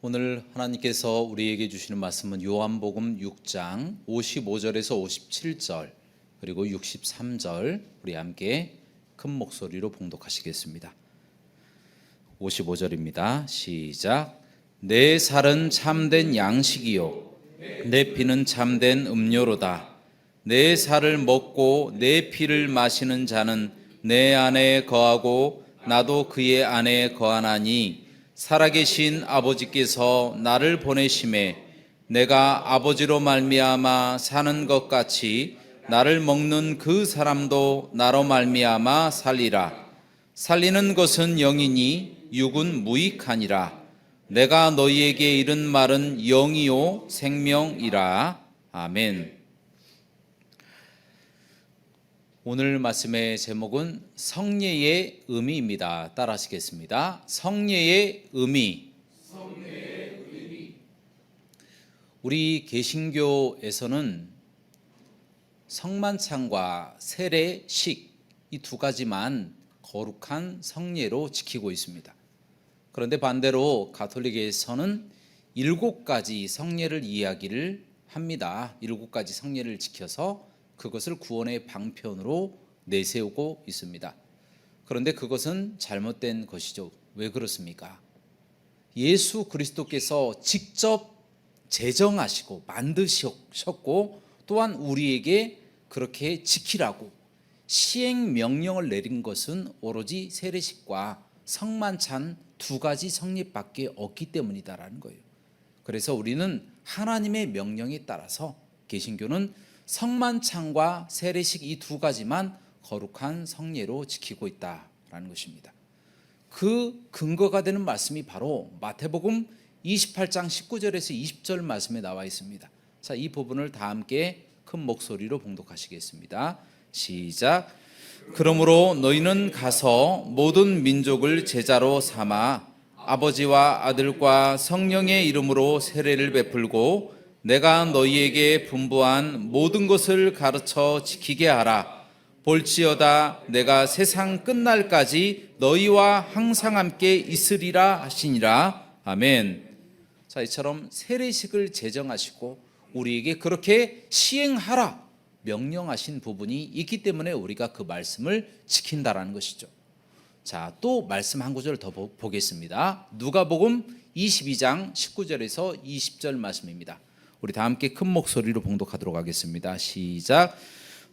오늘 하나님께서 우리에게 주시는 말씀은 요한복음 6장 55절에서 57절 그리고 63절 우리 함께 큰 목소리로 봉독하시겠습니다. 55절입니다. 시작. 내 살은 참된 양식이요 내 피는 참된 음료로다. 내 살을 먹고 내 피를 마시는 자는 내 안에 거하고 나도 그의 안에 거하나니 살아계신 아버지께서 나를 보내심에 내가 아버지로 말미암아 사는 것 같이 나를 먹는 그 사람도 나로 말미암아 살리라. 살리는 것은 영이니 육은 무익하니라. 내가 너희에게 이른 말은 영이요 생명이라. 아멘. 오늘 말씀의 제목은 성례의 의미입니다. 따라하시겠습니다. 성례의 의미. 우리 개신교에서는 성만찬과 세례식 이 두 가지만 거룩한 성례로 지키고 있습니다. 그런데 반대로 가톨릭에서는 7가지 성례를 이야기를 합니다. 7가지 성례를 지켜서 그것을 구원의 방편으로 내세우고 있습니다. 그런데 그것은 잘못된 것이죠. 왜 그렇습니까? 예수 그리스도께서 직접 제정하시고 만드셨고 또한 우리에게 그렇게 지키라고 시행 명령을 내린 것은 오로지 세례식과 성만찬 2가지 성례밖에 없기 때문이다라는 거예요. 그래서 우리는 하나님의 명령에 따라서 개신교는 성만찬과 세례식 이 2가지만 거룩한 성례로 지키고 있다라는 것입니다. 그 근거가 되는 말씀이 바로 마태복음 28장 19절에서 20절 말씀에 나와 있습니다. 자, 이 부분을 다 함께 큰 목소리로 봉독하시겠습니다. 시작. 그러므로 너희는 가서 모든 민족을 제자로 삼아 아버지와 아들과 성령의 이름으로 세례를 베풀고 내가 너희에게 분부한 모든 것을 가르쳐 지키게 하라. 볼지어다 내가 세상 끝날까지 너희와 항상 함께 있으리라 하시니라. 아멘. 자, 이처럼 세례식을 제정하시고 우리에게 그렇게 시행하라 명령하신 부분이 있기 때문에 우리가 그 말씀을 지킨다라는 것이죠. 자, 또 말씀 한 구절 더 보겠습니다. 누가복음 22장 19절에서 20절 말씀입니다. 우리 다 함께 큰 목소리로 봉독하도록 하겠습니다. 시작.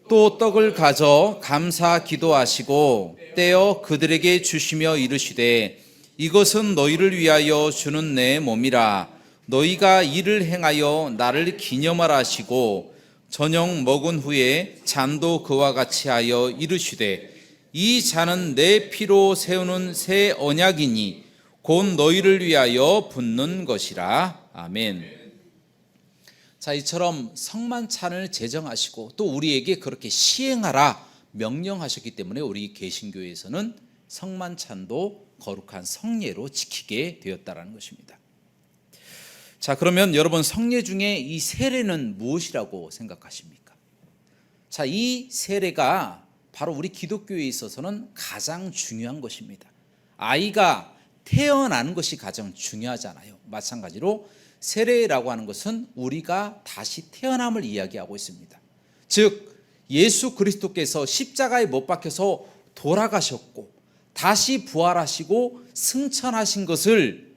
또 떡을 가져 감사 기도하시고 떼어 그들에게 주시며 이르시되 이것은 너희를 위하여 주는 내 몸이라. 너희가 이를 행하여 나를 기념하라 하시고 저녁 먹은 후에 잔도 그와 같이 하여 이르시되 이 잔은 내 피로 세우는 새 언약이니 곧 너희를 위하여 붓는 것이라. 아멘. 자, 이처럼 성만찬을 제정하시고 또 우리에게 그렇게 시행하라 명령하셨기 때문에 우리 개신교에서는 성만찬도 거룩한 성례로 지키게 되었다라는 것입니다. 자, 그러면 여러분 성례 중에 이 세례는 무엇이라고 생각하십니까? 자, 이 세례가 바로 우리 기독교에 있어서는 가장 중요한 것입니다. 아이가 태어나는 것이 가장 중요하잖아요. 마찬가지로 세례라고 하는 것은 우리가 다시 태어남을 이야기하고 있습니다. 즉 예수 그리스도께서 십자가에 못 박혀서 돌아가셨고 다시 부활하시고 승천하신 것을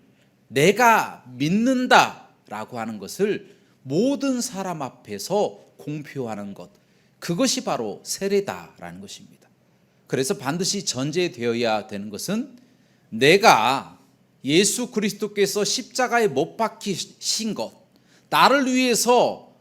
내가 믿는다라고 하는 것을 모든 사람 앞에서 공표하는 것, 그것이 바로 세례다라는 것입니다. 그래서 반드시 전제되어야 되는 것은 내가 예수 그리스도께서 십자가에 못 박히신 것, 나를 위해서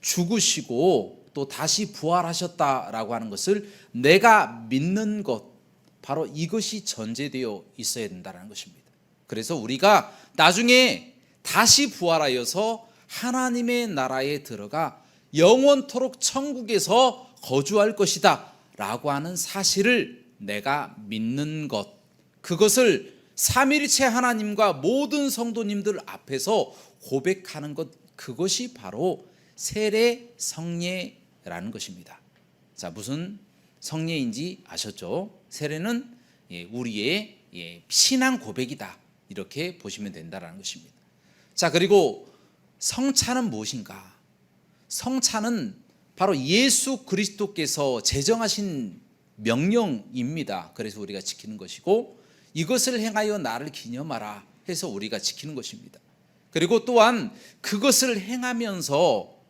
죽으시고 또 다시 부활하셨다라고 하는 것을 내가 믿는 것, 바로 이것이 전제되어 있어야 된다는 것입니다. 그래서 우리가 나중에 다시 부활하여서 하나님의 나라에 들어가 영원토록 천국에서 거주할 것이다 라고 하는 사실을 내가 믿는 것, 그것을 삼위일체 하나님과 모든 성도님들 앞에서 고백하는 것, 그것이 바로 세례 성례라는 것입니다. 자, 무슨 성례인지 아셨죠? 세례는 우리의 신앙 고백이다, 이렇게 보시면 된다는 것입니다. 자, 그리고 성찬은 무엇인가? 성찬은 바로 예수 그리스도께서 제정하신 명령입니다. 그래서 우리가 지키는 것이고, 이것을 행하여 나를 기념하라 해서 우리가 지키는 것입니다. 그리고 또한 그것을 행하면서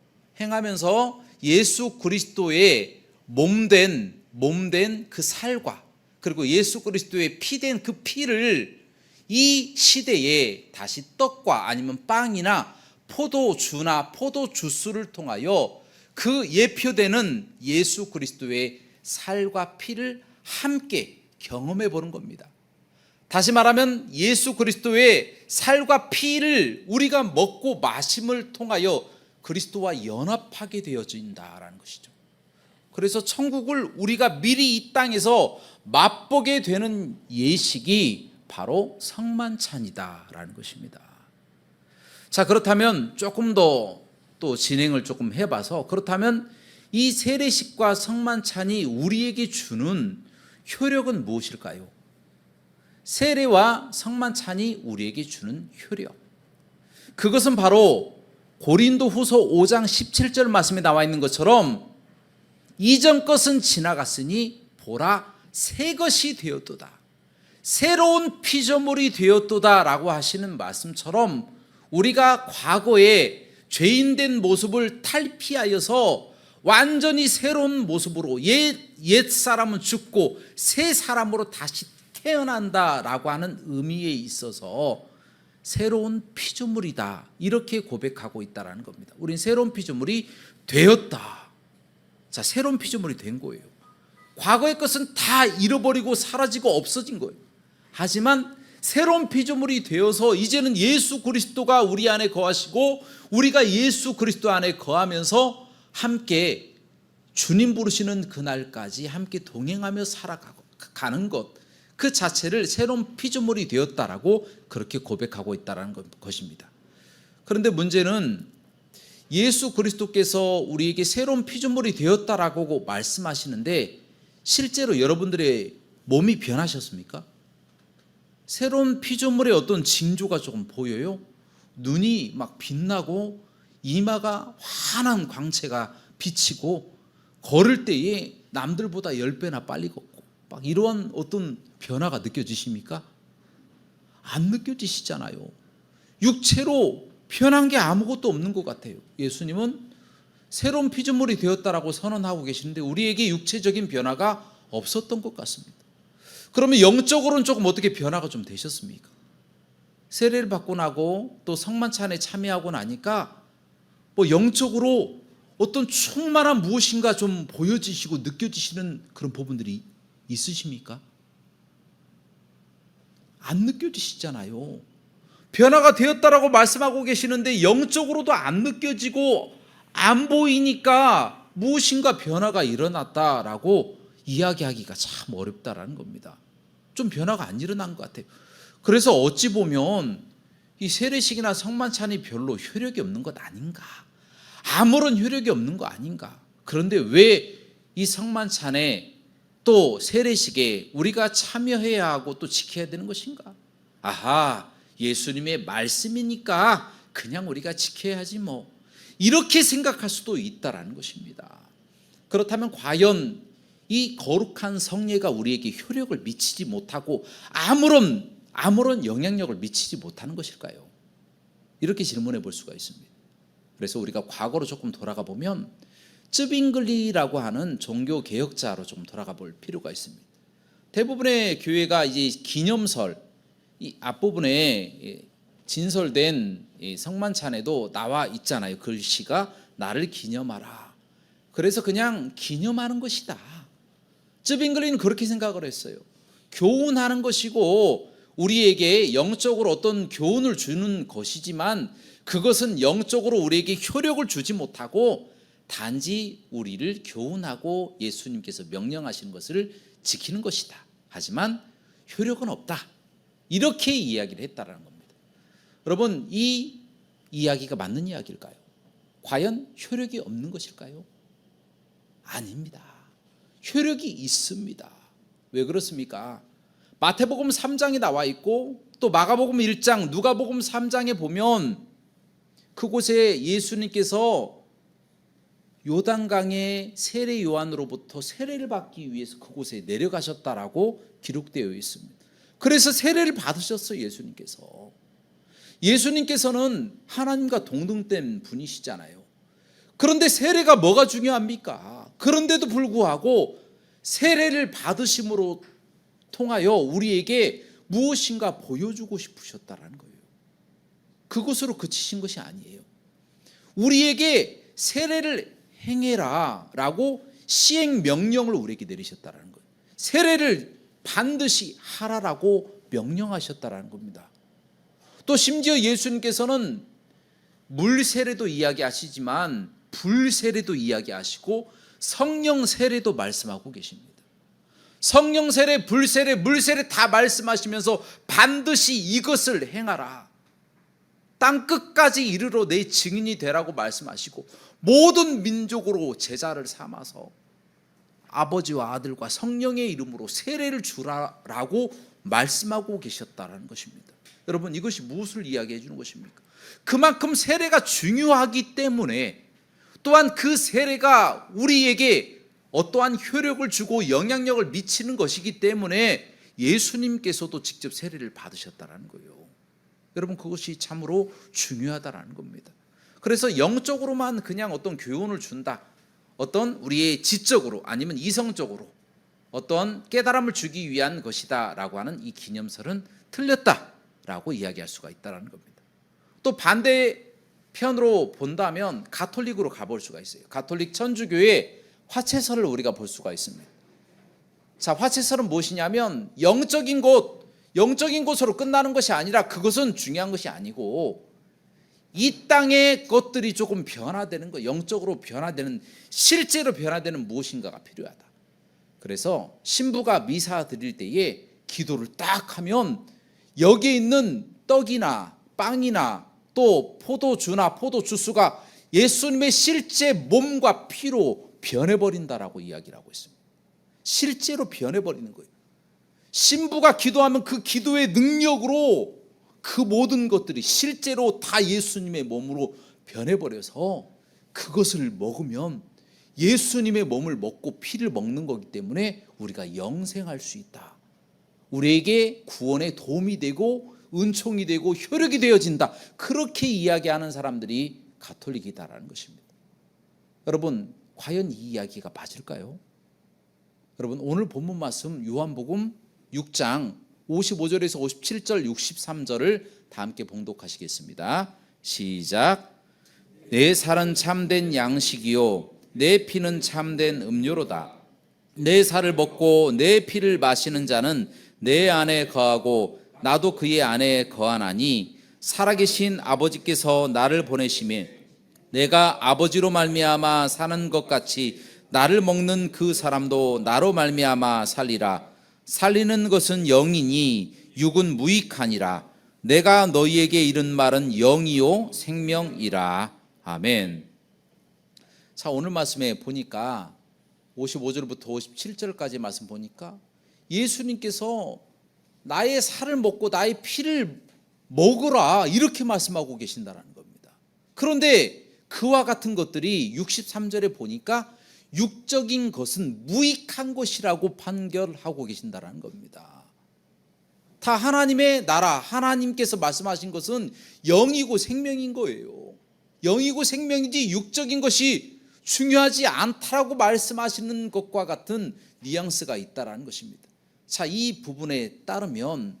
예수 그리스도의 몸된 그 살과, 그리고 예수 그리스도의 피된 그 피를 이 시대에 다시 떡과 아니면 빵이나 포도주나 포도주스를 통하여 그 예표되는 예수 그리스도의 살과 피를 함께 경험해 보는 겁니다. 다시 말하면 예수 그리스도의 살과 피를 우리가 먹고 마심을 통하여 그리스도와 연합하게 되어진다라는 것이죠. 그래서 천국을 우리가 미리 이 땅에서 맛보게 되는 예식이 바로 성만찬이다라는 것입니다. 자, 그렇다면 조금 더 또 진행을 조금 해봐서, 그렇다면 이 세례식과 성만찬이 우리에게 주는 효력은 무엇일까요? 세례와 성만찬이 우리에게 주는 효력, 그것은 바로 고린도후서 5장 17절 말씀에 나와 있는 것처럼 이전 것은 지나갔으니 보라 새 것이 되었도다, 새로운 피조물이 되었도다 라고 하시는 말씀처럼 우리가 과거에 죄인된 모습을 탈피하여서 완전히 새로운 모습으로 옛 사람은 죽고 새 사람으로 다시 태어난다라고 하는 의미에 있어서 새로운 피조물이다, 이렇게 고백하고 있다는 겁니다. 우린 새로운 피조물이 되었다. 자, 새로운 피조물이 된 거예요. 과거의 것은 다 잃어버리고 사라지고 없어진 거예요. 하지만 새로운 피조물이 되어서 이제는 예수 그리스도가 우리 안에 거하시고 우리가 예수 그리스도 안에 거하면서 함께 주님 부르시는 그날까지 함께 동행하며 살아가는 것, 그 자체를 새로운 피조물이 되었다라고 그렇게 고백하고 있다는 것입니다. 그런데 문제는 예수 그리스도께서 우리에게 새로운 피조물이 되었다라고 말씀하시는데 실제로 여러분들의 몸이 변하셨습니까? 새로운 피조물의 어떤 징조가 조금 보여요? 눈이 막 빛나고 이마가 환한 광채가 비치고 걸을 때에 남들보다 10배나 빨리 걷고 막 이러한 어떤 변화가 느껴지십니까? 안 느껴지시잖아요. 육체로 변한 게 아무것도 없는 것 같아요. 예수님은 새로운 피조물이 되었다라고 선언하고 계시는데 우리에게 육체적인 변화가 없었던 것 같습니다. 그러면 영적으로는 조금 어떻게 변화가 좀 되셨습니까? 세례를 받고 나고 또 성만찬에 참여하고 나니까 뭐 영적으로 어떤 충만한 무엇인가 좀 보여지시고 느껴지시는 그런 부분들이 있으십니까? 안 느껴지시잖아요. 변화가 되었다라고 말씀하고 계시는데 영적으로도 안 느껴지고 안 보이니까 무엇인가 변화가 일어났다라고 이야기하기가 참 어렵다라는 겁니다. 좀 변화가 안 일어난 것 같아요. 그래서 어찌 보면 이 세례식이나 성만찬이 별로 효력이 없는 것 아닌가, 아무런 효력이 없는 거 아닌가. 그런데 왜 이 성만찬에 또 세례식에 우리가 참여해야 하고 또 지켜야 되는 것인가? 아하, 예수님의 말씀이니까 그냥 우리가 지켜야지 뭐, 이렇게 생각할 수도 있다라는 것입니다. 그렇다면 과연 이 거룩한 성례가 우리에게 효력을 미치지 못하고 아무런 영향력을 미치지 못하는 것일까요? 이렇게 질문해 볼 수가 있습니다. 그래서 우리가 과거로 조금 돌아가 보면 쯔빙글리라고 하는 종교 개혁자로 좀 돌아가 볼 필요가 있습니다. 대부분의 교회가 이제 기념설, 이 앞부분에 진설된 성만찬에도 나와 있잖아요. 글씨가 나를 기념하라. 그래서 그냥 기념하는 것이다. 쯔빙글리는 그렇게 생각을 했어요. 교훈하는 것이고 우리에게 영적으로 어떤 교훈을 주는 것이지만 그것은 영적으로 우리에게 효력을 주지 못하고 단지 우리를 교훈하고 예수님께서 명령하시는 것을 지키는 것이다. 하지만 효력은 없다. 이렇게 이야기를 했다라는 겁니다. 여러분, 이 이야기가 맞는 이야기일까요? 과연 효력이 없는 것일까요? 아닙니다. 효력이 있습니다. 왜 그렇습니까? 마태복음 3장에 나와 있고 또 마가복음 1장, 누가복음 3장에 보면 그곳에 예수님께서 요단강의 세례 요한으로부터 세례를 받기 위해서 그곳에 내려가셨다라고 기록되어 있습니다. 그래서 세례를 받으셨어요. 예수님께서는 하나님과 동등된 분이시잖아요. 그런데 세례가 뭐가 중요합니까? 그런데도 불구하고 세례를 받으심으로 통하여 우리에게 무엇인가 보여주고 싶으셨다라는 거예요. 그것으로 그치신 것이 아니에요. 우리에게 세례를 행해라 라고 시행 명령을 우리에게 내리셨다라는 거예요. 세례를 반드시 하라라고 명령하셨다라는 겁니다. 또 심지어 예수님께서는 물 세례도 이야기하시지만 불 세례도 이야기하시고 성령 세례도 말씀하고 계십니다. 성령 세례, 불 세례, 물 세례 다 말씀하시면서 반드시 이것을 행하라. 땅 끝까지 이르러 내 증인이 되라고 말씀하시고 모든 민족으로 제자를 삼아서 아버지와 아들과 성령의 이름으로 세례를 주라라고 말씀하고 계셨다라는 것입니다. 여러분, 이것이 무엇을 이야기해 주는 것입니까? 그만큼 세례가 중요하기 때문에 또한 그 세례가 우리에게 어떠한 효력을 주고 영향력을 미치는 것이기 때문에 예수님께서도 직접 세례를 받으셨다라는 거예요. 여러분, 그것이 참으로 중요하다라는 겁니다. 그래서 영적으로만 그냥 어떤 교훈을 준다, 어떤 우리의 지적으로 아니면 이성적으로 어떤 깨달음을 주기 위한 것이다라고 하는 이 기념설은 틀렸다라고 이야기할 수가 있다는 겁니다. 또 반대편으로 본다면 가톨릭으로 가볼 수가 있어요. 가톨릭 천주교의 화채설을 우리가 볼 수가 있습니다. 자, 화채설은 무엇이냐면 영적인 곳으로 끝나는 것이 아니라 그것은 중요한 것이 아니고 이 땅의 것들이 조금 변화되는 거, 영적으로 변화되는, 실제로 변화되는 무엇인가가 필요하다. 그래서 신부가 미사 드릴 때에 기도를 딱 하면 여기에 있는 떡이나 빵이나 또 포도주나 포도주스가 예수님의 실제 몸과 피로 변해버린다라고 이야기를 하고 있습니다. 실제로 변해버리는 거예요. 신부가 기도하면 그 기도의 능력으로 그 모든 것들이 실제로 다 예수님의 몸으로 변해버려서 그것을 먹으면 예수님의 몸을 먹고 피를 먹는 거기 때문에 우리가 영생할 수 있다. 우리에게 구원에 도움이 되고 은총이 되고 효력이 되어진다. 그렇게 이야기하는 사람들이 가톨릭이다라는 것입니다. 여러분, 과연 이 이야기가 맞을까요? 여러분, 오늘 본문 말씀 요한복음 6장 55절에서 57절 63절을 다 함께 봉독하시겠습니다. 시작. 내 살은 참된 양식이요 내 피는 참된 음료로다. 내 살을 먹고 내 피를 마시는 자는 내 안에 거하고 나도 그의 안에 거하나니 살아계신 아버지께서 나를 보내심에 내가 아버지로 말미암아 사는 것 같이 나를 먹는 그 사람도 나로 말미암아 살리라. 살리는 것은 영이니 육은 무익하니라. 내가 너희에게 이른 말은 영이요 생명이라. 아멘. 자, 오늘 말씀에 보니까 55절부터 57절까지 말씀 보니까 예수님께서 나의 살을 먹고 나의 피를 먹으라 이렇게 말씀하고 계신다는 겁니다. 그런데 그와 같은 것들이 63절에 보니까 육적인 것은 무익한 것이라고 판결하고 계신다는 겁니다. 다 하나님의 나라, 하나님께서 말씀하신 것은 영이고 생명인 거예요. 영이고 생명이지 육적인 것이 중요하지 않다라고 말씀하시는 것과 같은 뉘앙스가 있다라는 것입니다. 자, 이 부분에 따르면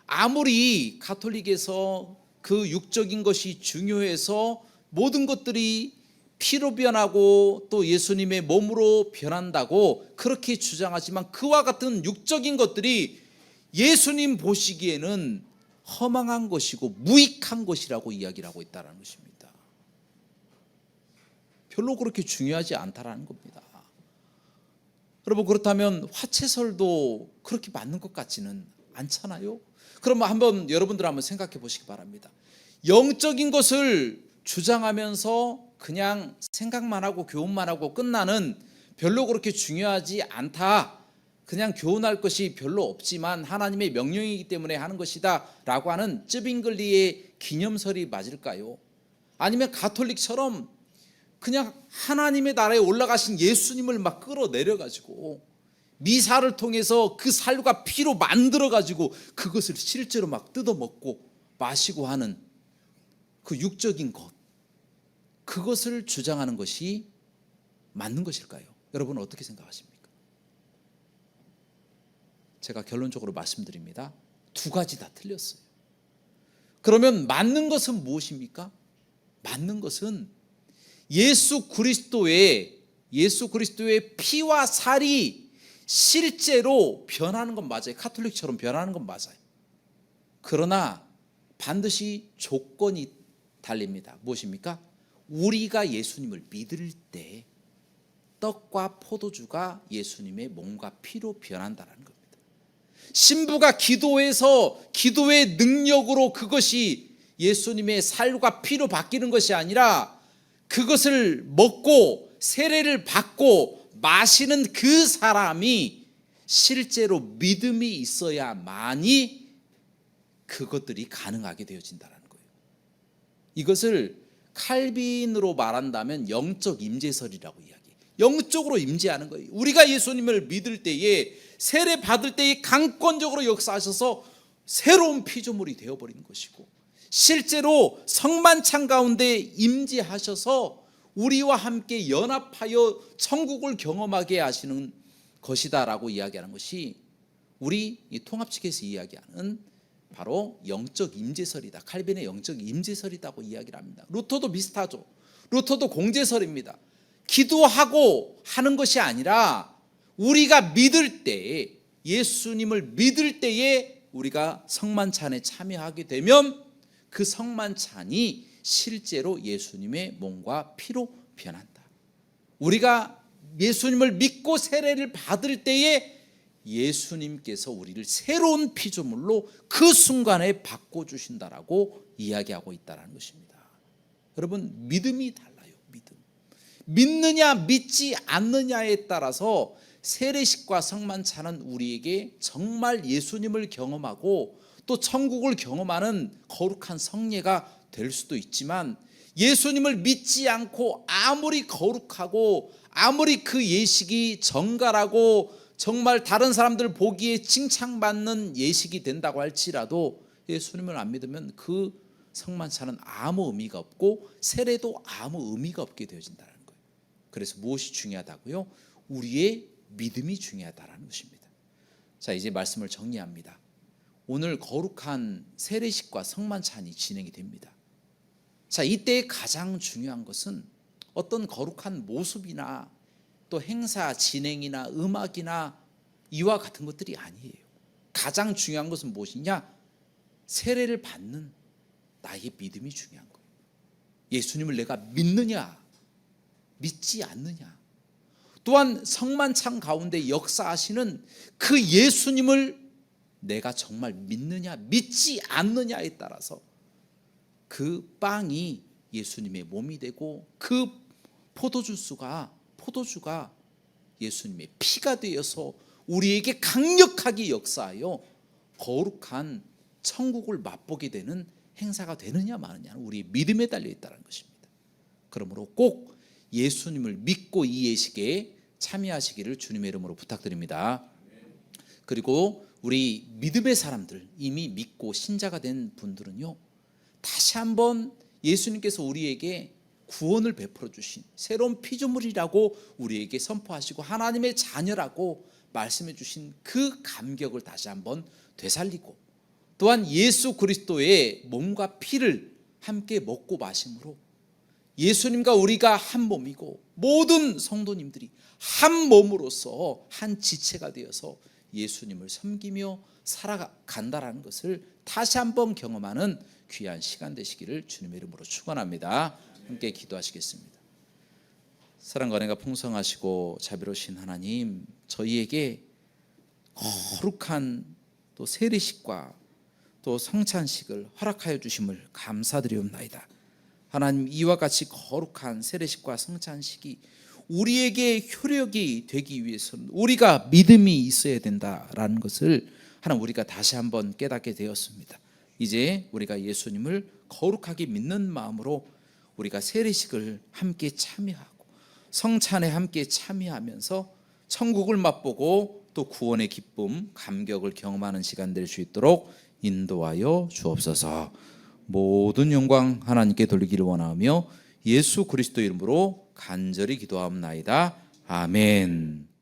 아무리 가톨릭에서 그 육적인 것이 중요해서 모든 것들이 피로 변하고 또 예수님의 몸으로 변한다고 그렇게 주장하지만 그와 같은 육적인 것들이 예수님 보시기에는 허망한 것이고 무익한 것이라고 이야기를 하고 있다는 것입니다. 별로 그렇게 중요하지 않다라는 겁니다. 여러분, 그렇다면 화채설도 그렇게 맞는 것 같지는 않잖아요. 그러면 한번 여러분들 한번 생각해 보시기 바랍니다. 영적인 것을 주장하면서 그냥 생각만 하고 교훈만 하고 끝나는 별로 그렇게 중요하지 않다. 그냥 교훈할 것이 별로 없지만 하나님의 명령이기 때문에 하는 것이다 라고 하는 쯔빙글리의 기념설이 맞을까요? 아니면 가톨릭처럼 그냥 하나님의 나라에 올라가신 예수님을 막 끌어내려가지고 미사를 통해서 그 살과 피로 만들어가지고 그것을 실제로 막 뜯어먹고 마시고 하는 그 육적인 것, 그것을 주장하는 것이 맞는 것일까요? 여러분은 어떻게 생각하십니까? 제가 결론적으로 말씀드립니다. 두 가지 다 틀렸어요. 그러면 맞는 것은 무엇입니까? 맞는 것은 예수 그리스도의 피와 살이 실제로 변하는 건 맞아요. 가톨릭처럼 변하는 건 맞아요. 그러나 반드시 조건이 달립니다. 무엇입니까? 우리가 예수님을 믿을 때 떡과 포도주가 예수님의 몸과 피로 변한다는 겁니다. 신부가 기도해서 기도의 능력으로 그것이 예수님의 살과 피로 바뀌는 것이 아니라 그것을 먹고 세례를 받고 마시는 그 사람이 실제로 믿음이 있어야만이 그것들이 가능하게 되어진다는 거예요. 이것을 칼빈으로 말한다면 영적 임재설이라고 이야기해요. 영적으로 임재하는 거예요. 우리가 예수님을 믿을 때에 세례 받을 때에 강권적으로 역사하셔서 새로운 피조물이 되어버리는 것이고, 실제로 성만찬 가운데 임재하셔서 우리와 함께 연합하여 천국을 경험하게 하시는 것이다라고 이야기하는 것이 우리 이 통합 측에서 이야기하는 바로 영적 임재설이다. 칼빈의 영적 임재설이라고 이야기를 합니다. 루터도 비슷하죠. 루터도 공재설입니다. 기도하고 하는 것이 아니라 우리가 믿을 때, 예수님을 믿을 때에 우리가 성만찬에 참여하게 되면 그 성만찬이 실제로 예수님의 몸과 피로 변한다. 우리가 예수님을 믿고 세례를 받을 때에 예수님께서 우리를 새로운 피조물로 그 순간에 바꿔주신다라고 이야기하고 있다는 것입니다. 여러분, 믿음이 달라요. 믿느냐 믿지 않느냐에 따라서 세례식과 성만찬은 우리에게 정말 예수님을 경험하고 또 천국을 경험하는 거룩한 성례가 될 수도 있지만, 예수님을 믿지 않고 아무리 거룩하고 아무리 그 예식이 정갈하고 정말 다른 사람들 보기에 칭찬받는 예식이 된다고 할지라도 예수님을 안 믿으면 그 성만찬은 아무 의미가 없고 세례도 아무 의미가 없게 되어진다는 거예요. 그래서 무엇이 중요하다고요? 우리의 믿음이 중요하다는 것입니다. 자, 이제 말씀을 정리합니다. 오늘 거룩한 세례식과 성만찬이 진행이 됩니다. 자, 이때 가장 중요한 것은 어떤 거룩한 모습이나 또 행사 진행이나 음악이나 이와 같은 것들이 아니에요. 가장 중요한 것은 무엇이냐? 세례를 받는 나의 믿음이 중요한 거예요. 예수님을 내가 믿느냐 믿지 않느냐, 또한 성만찬 가운데 역사하시는 그 예수님을 내가 정말 믿느냐 믿지 않느냐에 따라서 그 빵이 예수님의 몸이 되고 그 포도주가 예수님의 피가 되어서 우리에게 강력하게 역사하여 거룩한 천국을 맛보게 되는 행사가 되느냐 마느냐는 우리의 믿음에 달려 있다는 것입니다. 그러므로 꼭 예수님을 믿고 이 예식에 참여하시기를 주님의 이름으로 부탁드립니다. 그리고 우리 믿음의 사람들, 이미 믿고 신자가 된 분들은요, 다시 한번 예수님께서 우리에게 구원을 베풀어 주신 새로운 피조물이라고 우리에게 선포하시고 하나님의 자녀라고 말씀해 주신 그 감격을 다시 한번 되살리고, 또한 예수 그리스도의 몸과 피를 함께 먹고 마심으로 예수님과 우리가 한 몸이고 모든 성도님들이 한 몸으로서 한 지체가 되어서 예수님을 섬기며 살아간다라는 것을 다시 한번 경험하는 귀한 시간 되시기를 주님의 이름으로 축원합니다. 함께 기도하시겠습니다. 사랑과 은혜가 풍성하시고 자비로우신 하나님, 저희에게 거룩한 또 세례식과 또 성찬식을 허락하여 주심을 감사드리옵나이다. 하나님, 이와 같이 거룩한 세례식과 성찬식이 우리에게 효력이 되기 위해서는 우리가 믿음이 있어야 된다라는 것을 하나 우리가 다시 한번 깨닫게 되었습니다. 이제 우리가 예수님을 거룩하게 믿는 마음으로 우리가 세례식을 함께 참여하고 성찬에 함께 참여하면서 천국을 맛보고 또 구원의 기쁨, 감격을 경험하는 시간 될 수 있도록 인도하여 주옵소서. 모든 영광 하나님께 돌리기를 원하며 예수 그리스도 이름으로 간절히 기도하옵나이다. 아멘.